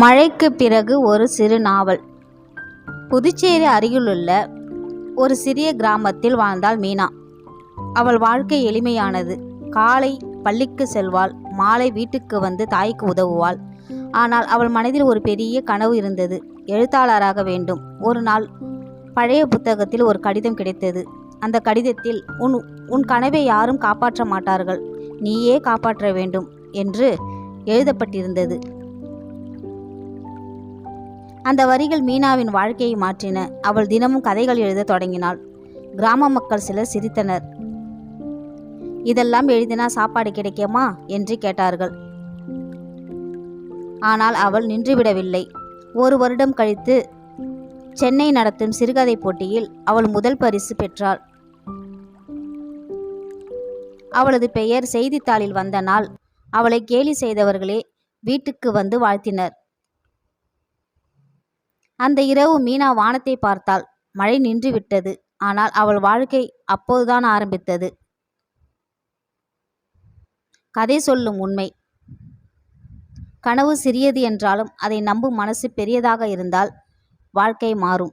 மழைக்கு பிறகு ஒரு சிறு நாவல். புதுச்சேரி அருகிலுள்ள ஒரு சிறிய கிராமத்தில் வாழ்ந்தாள் மீனா. அவள் வாழ்க்கை எளிமையானது. காலை பள்ளிக்கு செல்வாள், மாலை வீட்டுக்கு வந்து தாய்க்கு உதவுவாள். ஆனால் அவள் மனதில் ஒரு பெரிய கனவு இருந்தது. எழுத்தாளராக வேண்டும். ஒரு நாள் பழைய புத்தகத்தில் ஒரு கடிதம் கிடைத்தது. அந்த கடிதத்தில் உன் கனவை யாரும் காப்பாற்ற மாட்டார்கள், நீயே காப்பாற்ற வேண்டும் என்று எழுதப்பட்டிருந்தது. அந்த வரிகள் மீனாவின் வாழ்க்கையை மாற்றின. அவள் தினமும் கதைகள் எழுத தொடங்கினாள். கிராம மக்கள் சிலர் சிரித்தனர். இதெல்லாம் எழுதினா சாப்பாடு கிடைக்குமா என்று கேட்டார்கள். ஆனால் அவள் நின்றுவிடவில்லை. ஒரு வருடம் கழித்து சென்னை நடத்தும் சிறுகதை போட்டியில் அவள் முதல் பரிசு பெற்றாள். அவளது பெயர் செய்தித்தாளில் வந்த நாள் அவளை கேலி செய்தவர்களே வீட்டுக்கு வந்து வாழ்த்தினர். அந்த இரவு மீனா வானத்தை பார்த்தாள். மழை நின்று விட்டது. ஆனால் அவள் வாழ்க்கை அப்போதுதான் ஆரம்பித்தது. கதை சொல்லும் உண்மை. கனவு சிறியது என்றாலும் அதை நம்பும் மனசு பெரியதாக இருந்தால் வாழ்க்கை மாறும்.